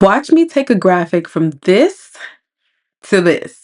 Watch me take a graphic from this to this.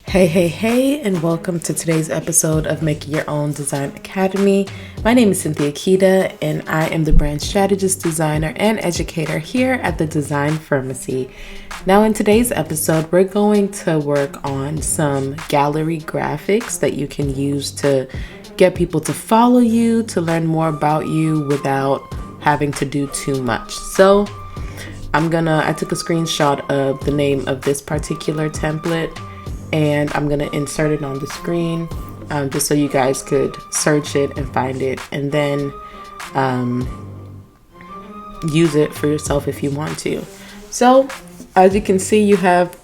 Hey, and welcome to today's episode of Making Your Own Design Academy. My name is Cynthia Kita, and I am the brand strategist, designer, and educator here at the Design Pharmacy. Now, in today's episode, we're going to work on some gallery graphics that you can use to get people to follow you, to learn more about you without having to do too much. So, I took a screenshot of the name of this particular template, and I'm gonna insert it on the screen just so you guys could search it and find it, and then use it for yourself if you want to. So as you can see, you have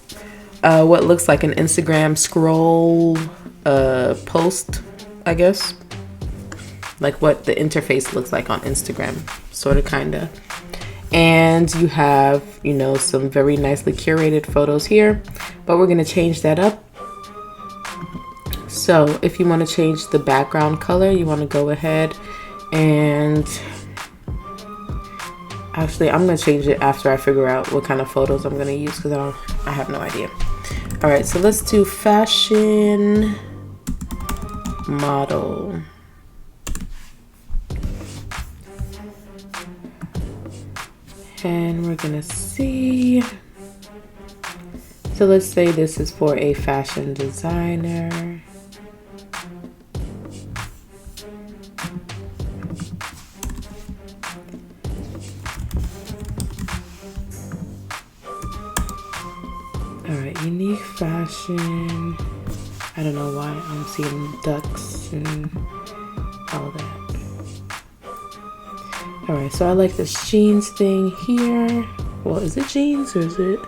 what looks like an Instagram scroll post, I guess, like what the interface looks like on Instagram, sort of, kind of. And you have, some very nicely curated photos here, but we're going to change that up. So if you want to change the background color, you want to go ahead and actually, I'm going to change it after I figure out what kind of photos I'm going to use, because I have no idea. All right, so let's do fashion model. And we're gonna see, so let's say this is for a fashion designer. All right, unique fashion. I don't know why I'm seeing ducks and all that. All right, so I like this jeans thing here. Well, is it jeans or is it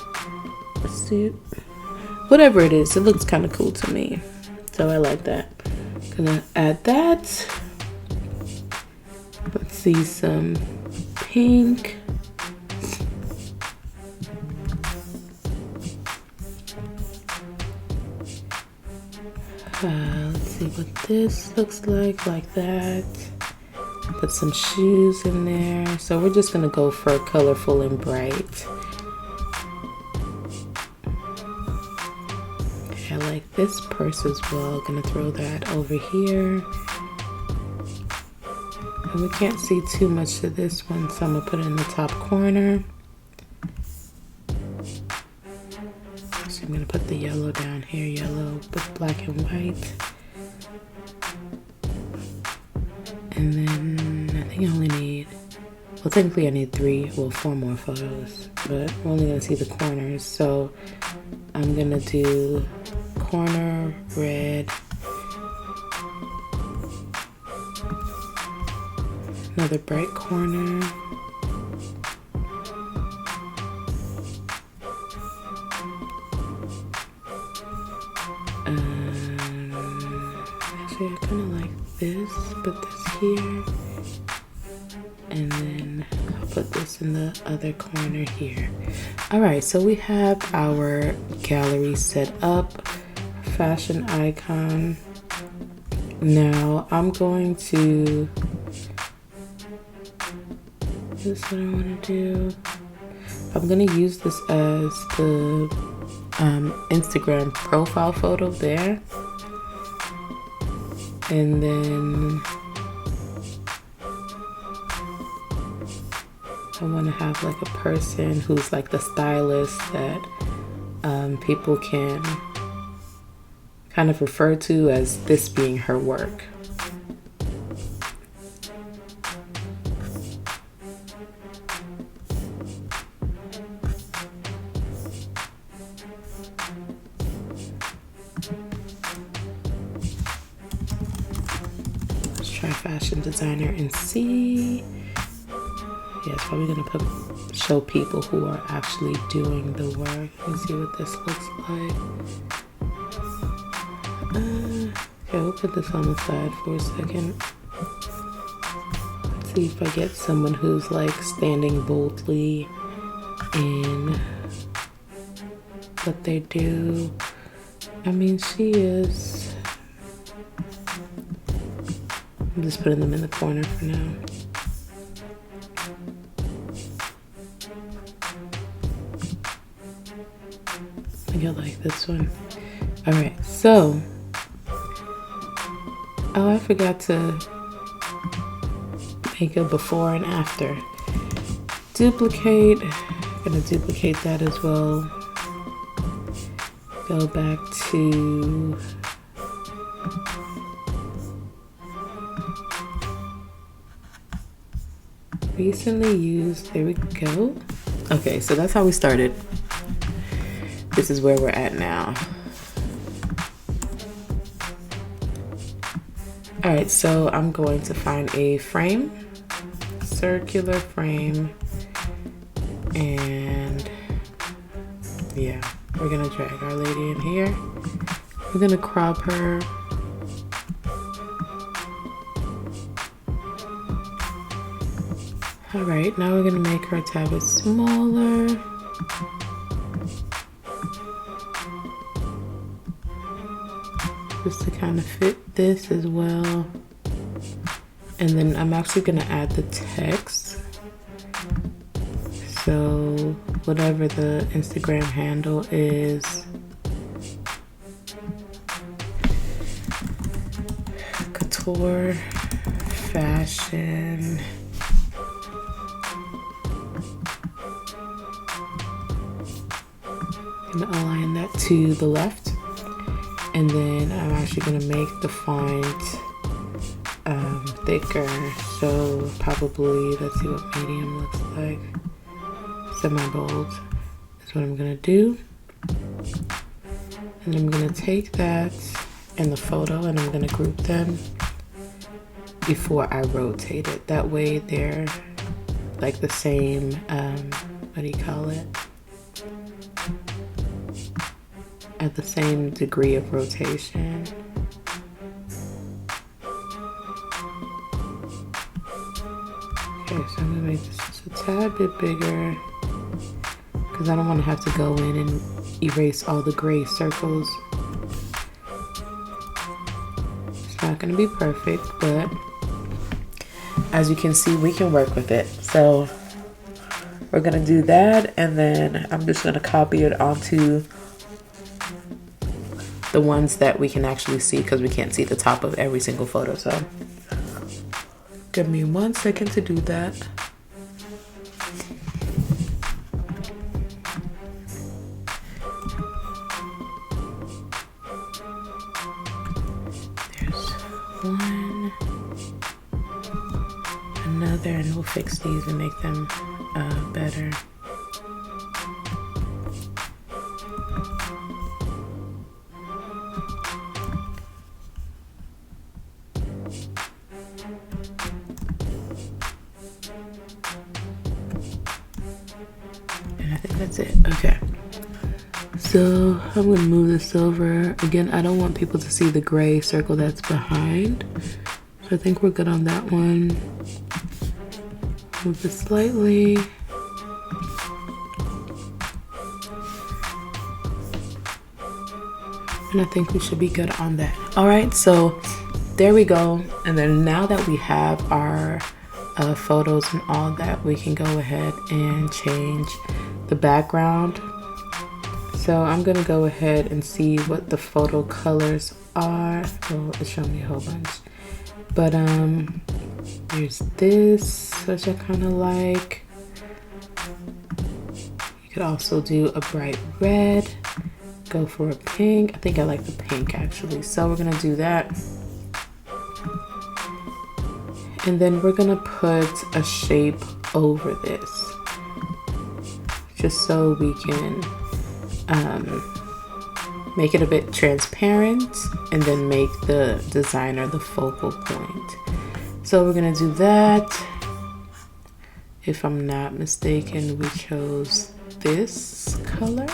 a suit? Whatever it is, it looks kind of cool to me. So I like that. Gonna add that. Let's see, some pink. Let's see what this looks like that. Put some shoes in there. So we're just gonna go for colorful and bright. I like this purse as well. Gonna throw that over here. And we can't see too much to this one, so I'm gonna put it in the top corner. So I'm gonna put the yellow down here, yellow with black and white. And then I think I only need, well, technically I need 4 more photos, but we're only gonna see the corners. So I'm gonna do corner red, another bright corner, actually I kind of like this, put this here, and then I'll put this in the other corner here. All right, so we have our gallery set up, fashion icon. Now I'm going to, this is what I want to do. I'm going to use this as the Instagram profile photo there. And then I want to have like a person who's like the stylist that people can kind of refer to as this being her work. Let's try fashion designer and see. Yeah, it's probably gonna show people who are actually doing the work. Let me see what this looks like. Okay, we'll put this on the side for a second. see if I get someone who's like standing boldly in what they do. I mean, she is. I'm just putting them in the corner for now. I think I like this one. All right, so, oh, I forgot to make a before and after. Duplicate, I'm gonna duplicate that as well. Go back to recently used, there we go. Okay, so that's how we started. This is where we're at now. All right, so I'm going to find a frame, circular frame, and yeah, we're gonna drag our lady in here. We're gonna crop her. All right, now we're gonna make her a tad bit smaller. Just to kind of fit this as well. And then I'm actually gonna add the text. So whatever the Instagram handle is, couture, fashion. I'm gonna align that to the left. And then I'm actually gonna make the font thicker. So probably, let's see what medium looks like. Semi-bold is what I'm gonna do. And I'm gonna take that and the photo and I'm gonna group them before I rotate it. That way they're like the same, what do you call it? At the same degree of rotation. Okay, so I'm gonna make this just a tad bit bigger because I don't want to have to go in and erase all the gray circles. It's not gonna be perfect, but as you can see, we can work with it. So we're gonna do that, and then I'm just gonna copy it onto the ones that we can actually see because we can't see the top of every single photo. So give me 1 second to do that. There's one, another, and we'll fix these and make them better. That's it. Okay. So I'm gonna move this over. Again, I don't want people to see the gray circle that's behind. So I think we're good on that one. Move this slightly. And I think we should be good on that. All right, so there we go. And then now that we have our photos and all that, we can go ahead and change the background. So I'm gonna go ahead and see what the photo colors are. Oh, it's showing me a whole bunch. But there's this, which I kind of like. You could also do a bright red. Go for a pink. I think I like the pink actually. So we're gonna do that. And then we're gonna put a shape over this, just so we can make it a bit transparent and then make the designer the focal point. So we're gonna do that. If I'm not mistaken, we chose this color.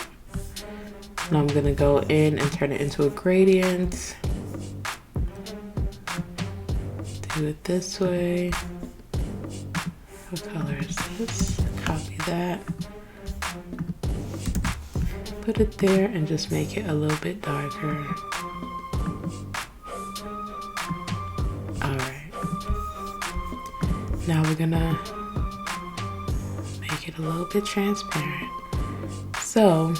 And I'm gonna go in and turn it into a gradient. Do it this way. What color is this? Copy that. Put it there and just make it a little bit darker. Alright. Now we're gonna make it a little bit transparent. So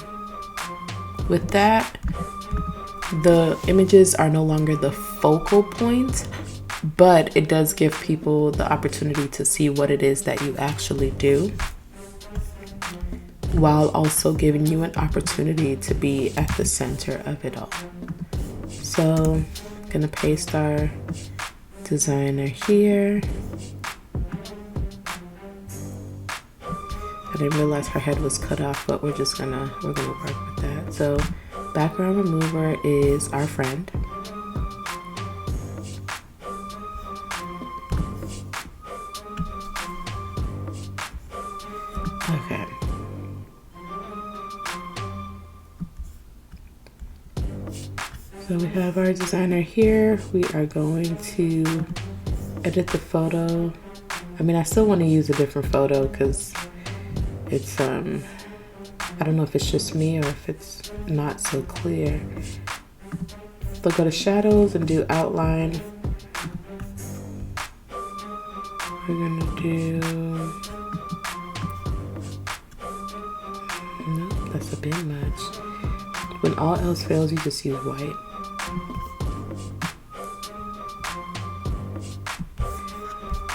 with that, the images are no longer the focal point, but it does give people the opportunity to see what it is that you actually do, while also giving you an opportunity to be at the center of it all. So I'm gonna paste our designer here. I didn't realize her head was cut off, but we're gonna work with that. So background remover is our friend. Okay. So we have our designer here. We are going to edit the photo. I mean, I still want to use a different photo because it's, I don't know if it's just me or if it's not so clear. So go to shadows and do outline. We're gonna do, nope, that's a bit much. When all else fails, you just use white.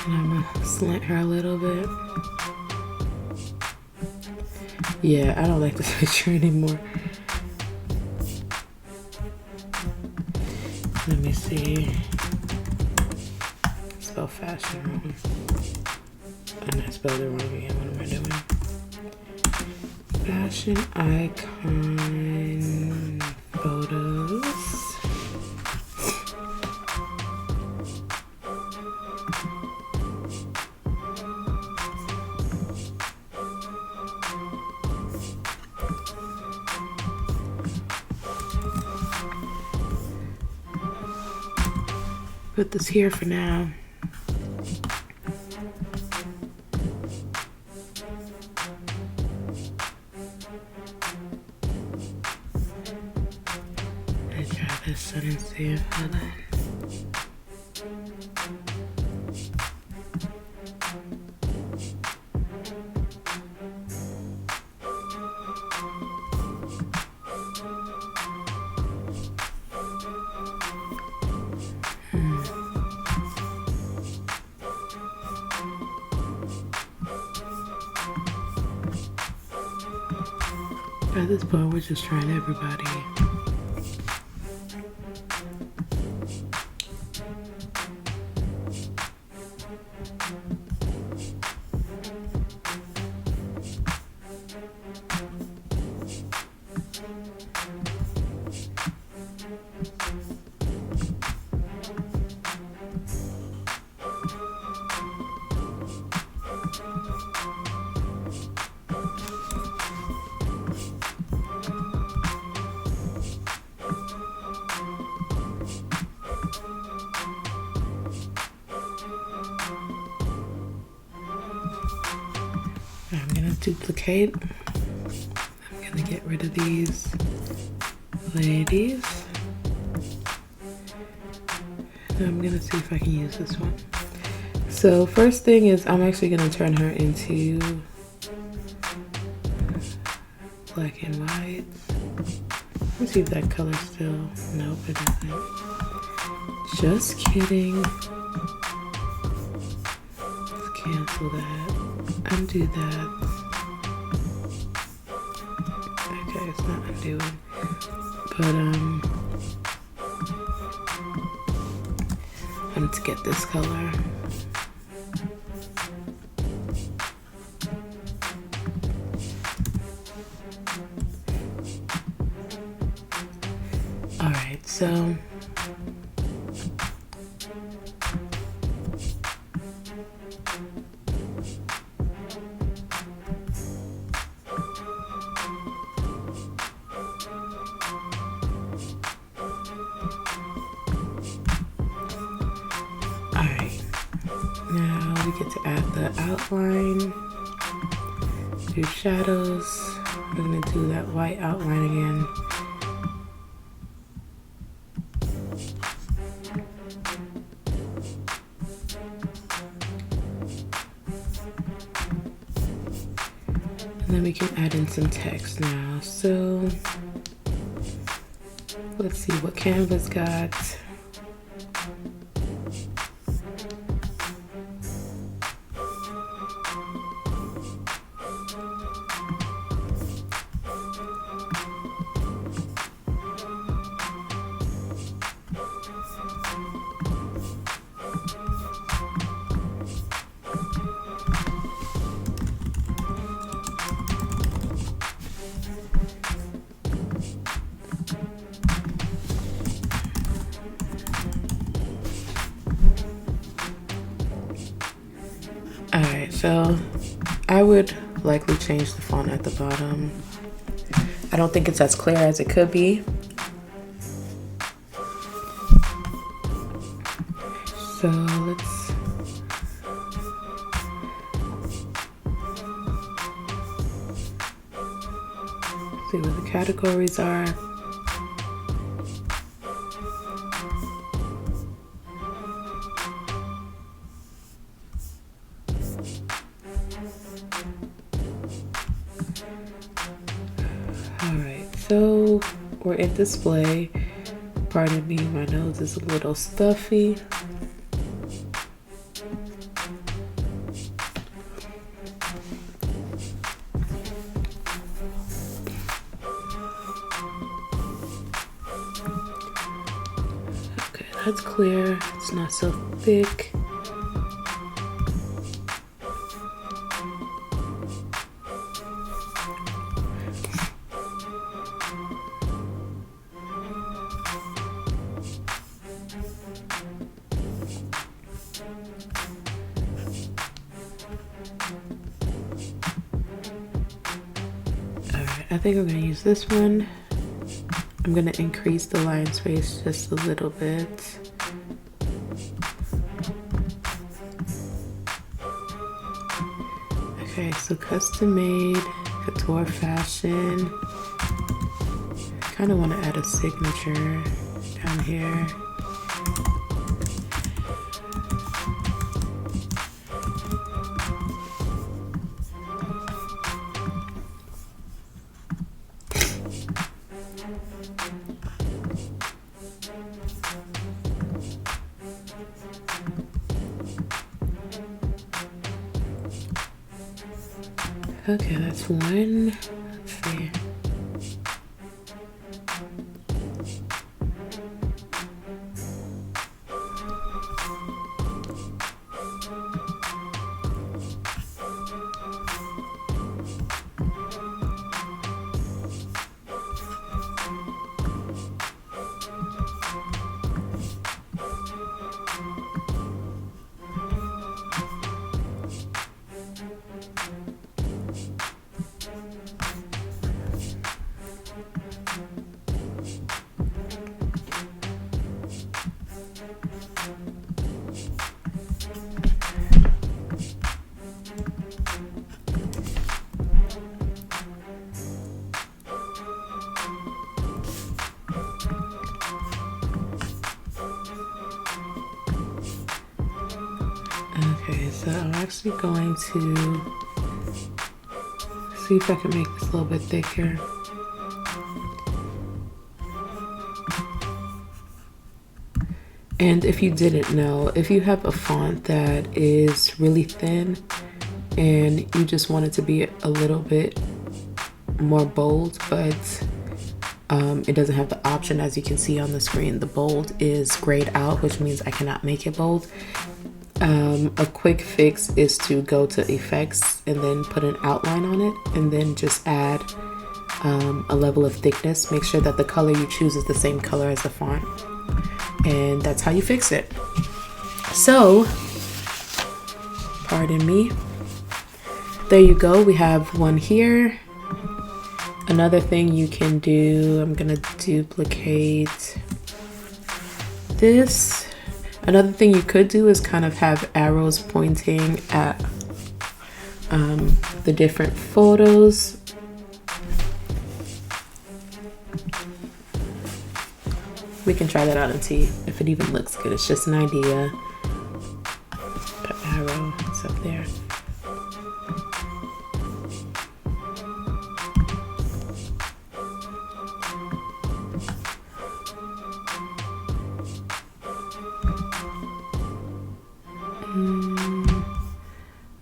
And I'm gonna slant her a little bit. Yeah, I don't like this picture anymore. Let me see. Spell fashion wrong. And I spelled it wrong again. What am I doing? Fashion icon photos. Put this here for now. Let's try this one and see if it'll. At this point, we're just trying everybody. I'm gonna duplicate. I'm gonna get rid of these ladies. And I'm gonna see if I can use this one. So first thing is I'm actually gonna turn her into black and white. Let's see if that color still, nope, it doesn't. Just kidding. Let's cancel that. Undo that. Okay, it's not undoing. But I need to get this color. All right, so now we get to add the outline, do shadows. We're gonna do that white outline again. And then we can add in some text now. So let's see what Canva's got. Alright, so I would likely change the font at the bottom. I don't think it's as clear as it could be. So let's see what the categories are. Alright, so we're in display. Pardon me, my nose is a little stuffy. Okay, that's clear. It's not so thick. I think I'm going to use this one. I'm going to increase the line space just a little bit. Okay, so custom made, couture fashion. I kind of want to add a signature down here. Okay, that's one. Let's see. Okay, so I'm actually going to see if I can make this a little bit thicker. And if you didn't know, if you have a font that is really thin and you just want it to be a little bit more bold, but it doesn't have the option, as you can see on the screen, the bold is grayed out, which means I cannot make it bold. A quick fix is to go to effects and then put an outline on it, and then just add a level of thickness. Make sure that the color you choose is the same color as the font, and that's how you fix it. So, pardon me, there you go. We have one here. Another thing you can do, I'm gonna duplicate this. Another thing you could do is kind of have arrows pointing at the different photos. We can try that out and see if it even looks good. It's just an idea. Put arrow, it's up there.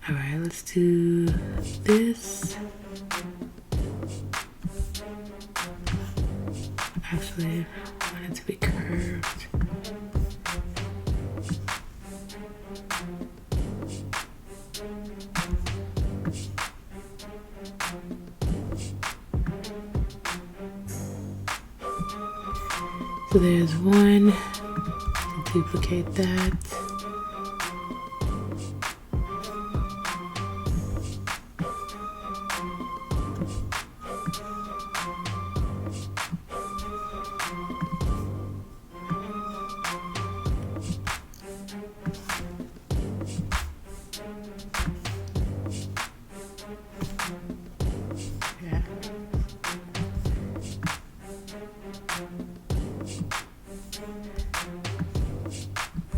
All right, let's do this. Actually, I want it to be curved. So there's one. Duplicate that.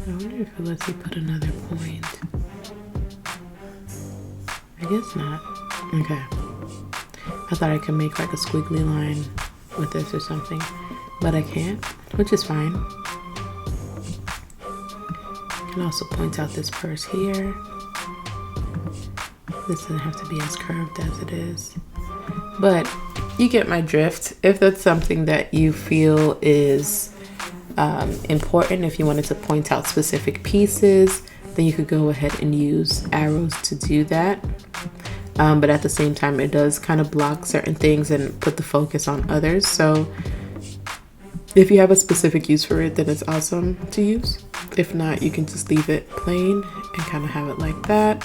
I wonder if it lets you put another point. I guess not. Okay. I thought I could make like a squiggly line with this or something, but I can't, which is fine. I can also point out this purse here. This doesn't have to be as curved as it is, but you get my drift. If that's something that you feel is important, if you wanted to point out specific pieces, then you could go ahead and use arrows to do that. But at the same time, it does kind of block certain things and put the focus on others. So if you have a specific use for it, then it's awesome to use. If not, you can just leave it plain and kind of have it like that.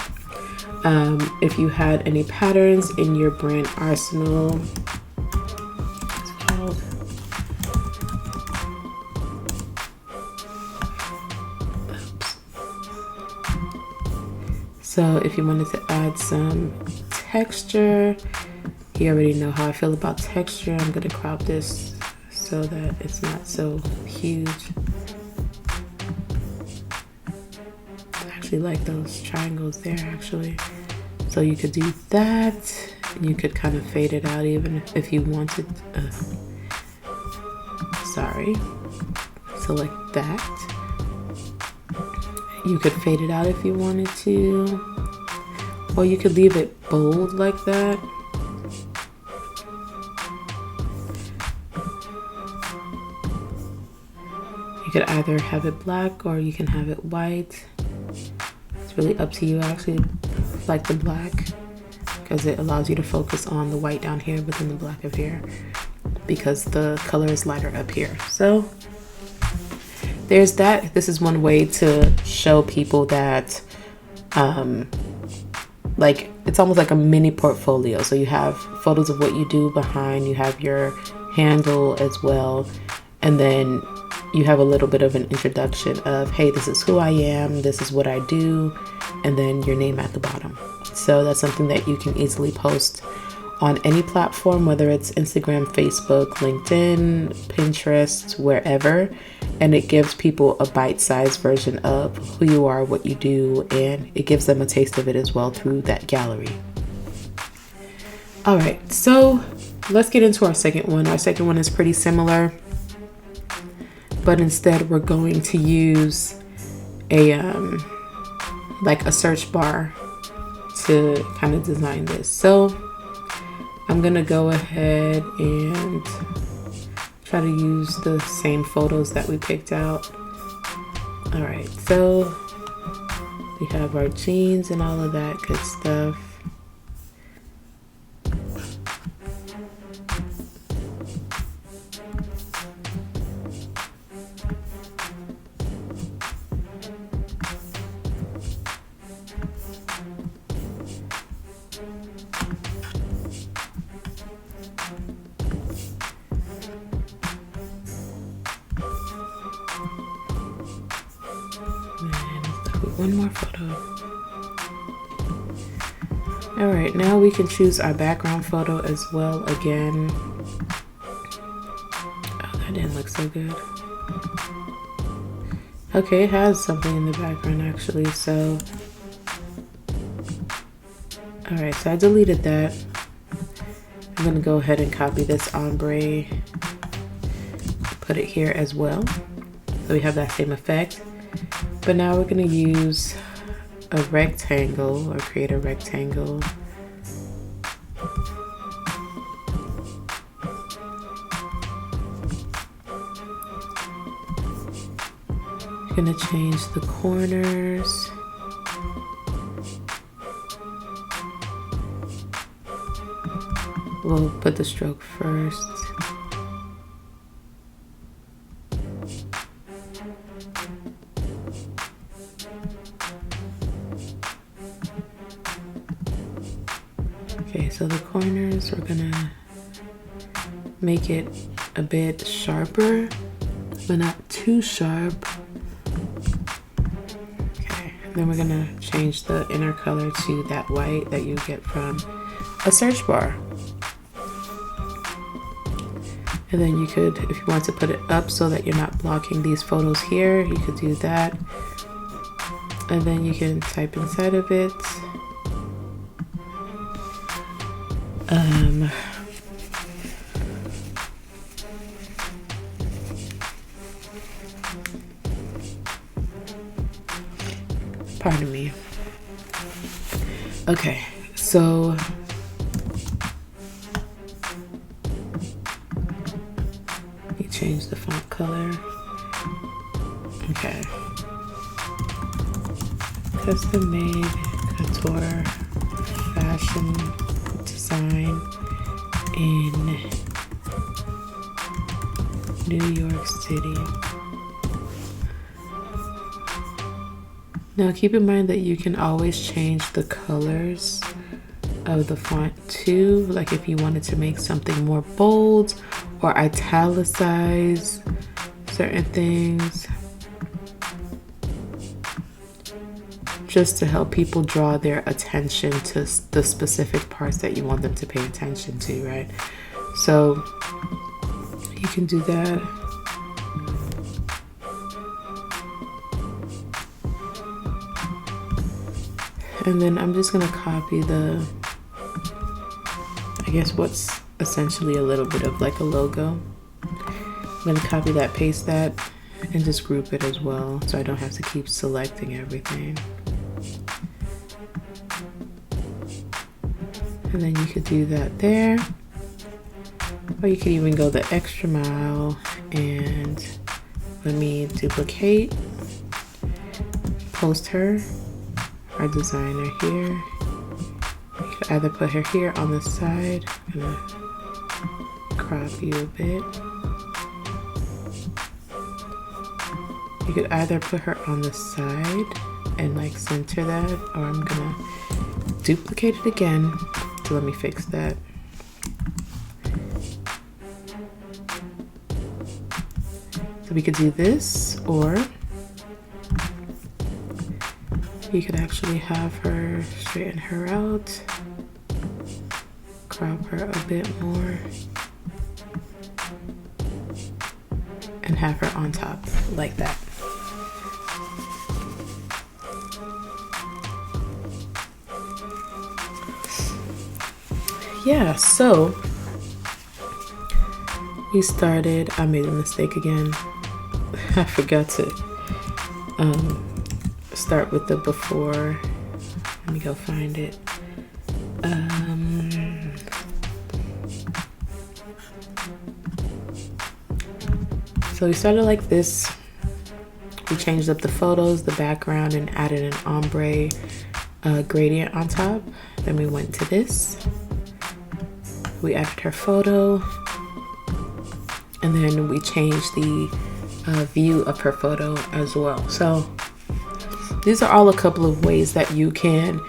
If you had any patterns in your brand arsenal, what's it called? So if you wanted to add some texture, you already know how I feel about texture. I'm going to crop this so that it's not so huge. I actually like those triangles there actually. So you could do that. You could kind of fade it out even if you wanted. So like that. You could fade it out if you wanted to, or you could leave it bold like that. You could either have it black or you can have it white. It's really up to you. I actually like the black because it allows you to focus on the white down here but then the black up here because the color is lighter up here. So there's that. This is one way to show people that like it's almost like a mini portfolio. So you have photos of what you do behind, you have your handle as well, and then you have a little bit of an introduction of, hey, this is who I am, this is what I do, and then your name at the bottom. So that's something that you can easily post on any platform, whether it's Instagram, Facebook, LinkedIn, Pinterest, wherever. And it gives people a bite-sized version of who you are, what you do, and it gives them a taste of it as well through that gallery. All right, so let's get into our second one. Our second one is pretty similar, but instead we're going to use a like a search bar to kind of design this. So I'm gonna go ahead and try to use the same photos that we picked out. All right, so we have our jeans and all of that good stuff. one more photo. All right, now we can choose our background photo as well again. Oh, that didn't look so good. Okay, it has something in the background actually, so. All right, so I deleted that. I'm gonna go ahead and copy this ombre, put it here as well. So we have that same effect. But now we're gonna use a rectangle or create a rectangle. I'm gonna change the corners. We'll put the stroke first. Okay, so the corners, we're gonna make it a bit sharper, but not too sharp. Okay, then we're gonna change the inner color to that white that you get from a search bar. And then you could, if you want to put it up so that you're not blocking these photos here, you could do that. And then you can type inside of it. Pardon me. Okay, so you change the font color. Okay. Custom made couture fashion design in New York City. Now keep in mind that you can always change the colors of the font too, like if you wanted to make something more bold or italicize certain things, just to help people draw their attention to the specific parts that you want them to pay attention to, right? So you can do that. And then I'm just gonna copy the, I guess what's essentially a little bit of like a logo. I'm gonna copy that, paste that, and just group it as well, so I don't have to keep selecting everything. And then you could do that there. Or you could even go the extra mile and let me duplicate, post her, our designer here. You could either put her here on the side. I'm gonna crop you a bit. You could either put her on the side and like center that, or I'm gonna duplicate it again. So let me fix that. So we could do this, or you could actually have her, straighten her out, crop her a bit more, and have her on top like that. Yeah, so we started, I made a mistake again. I forgot to start with the before. Let me go find it. So we started like this. We changed up the photos, the background, and added an ombre gradient on top. Then we went to this. We added her photo, and then we changed the view of her photo as well. So these are all a couple of ways that you can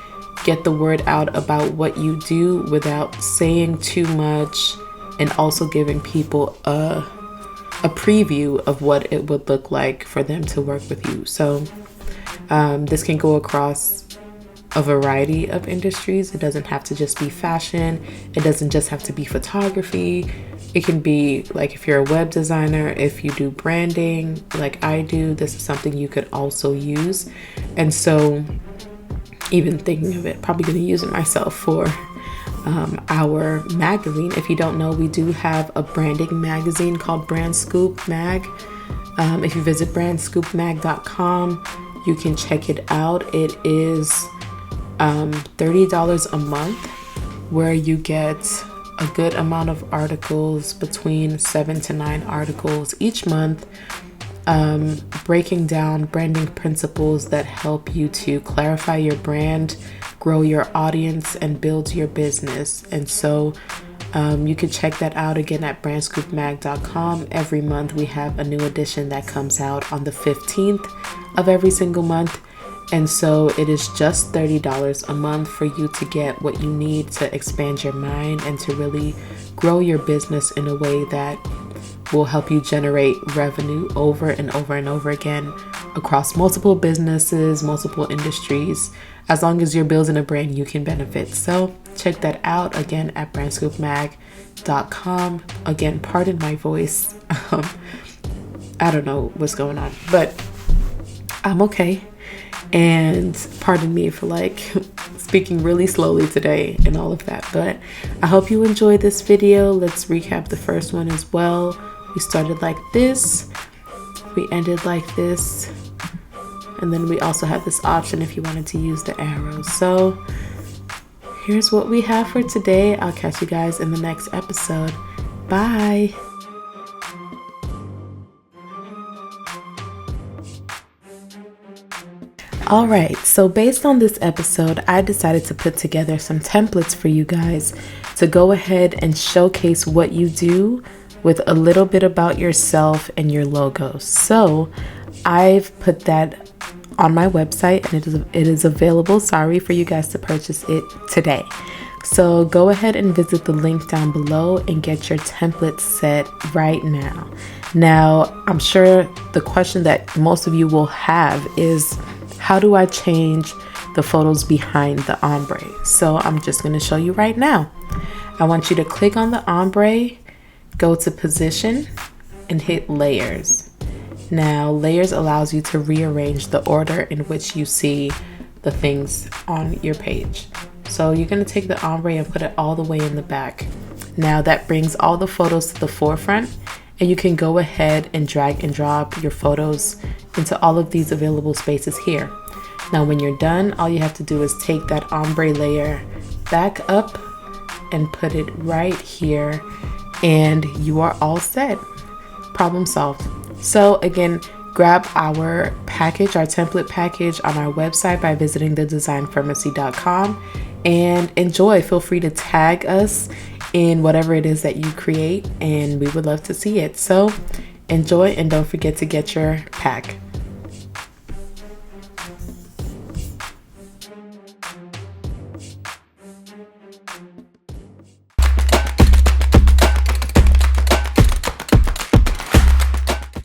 get the word out about what you do without saying too much, and also giving people a preview of what it would look like for them to work with you. So This can go across a variety of industries. It doesn't have to just be fashion. It doesn't just have to be photography. It can be like if you're a web designer, if you do branding like I do, this is something you could also use. And so even thinking of it, probably going to use it myself for our magazine. If you don't know, we do have a branding magazine called Brand Scoop Mag. If you visit brandscoopmag.com, you can check it out. It is $30 a month, where you get a good amount of articles, between 7 to 9 articles each month, breaking down branding principles that help you to clarify your brand, grow your audience, and build your business. And so you can check that out again at brandscoopmag.com. Every month we have a new edition that comes out on the 15th of every single month. And so it is just $30 a month for you to get what you need to expand your mind and to really grow your business in a way that will help you generate revenue over and over and over again across multiple businesses, multiple industries. As long as you're building a brand, you can benefit. So check that out again at brandscoopmag.com. Again, pardon my voice. I don't know what's going on, but I'm okay. And pardon me for speaking really slowly today and all of that. But I hope you enjoyed this video. Let's recap the first one as well. We started like this. We ended like this. And then we also have this option if you wanted to use the arrows. So here's what we have for today. I'll catch you guys in the next episode. Bye. All right, so based on this episode, I decided to put together some templates for you guys to go ahead and showcase what you do with a little bit about yourself and your logo. So I've put that on my website, and it is available, for you guys to purchase it today. So go ahead and visit the link down below and get your template set right now. Now, I'm sure the question that most of you will have is, how do I change the photos behind the ombre? So I'm just going to show you right now. I want you to click on the ombre, go to position, and hit layers. Now, layers allows you to rearrange the order in which you see the things on your page. So you're going to take the ombre and put it all the way in the back. Now that brings all the photos to the forefront, and you can go ahead and drag and drop your photos into all of these available spaces here. Now when you're done, all you have to do is take that ombre layer back up and put it right here, and you are all set. Problem solved. So again, grab our package, our template package on our website by visiting thedesignpharmacy.com and enjoy. Feel free to tag us in whatever it is that you create, and we would love to see it. So enjoy, and don't forget to get your pack.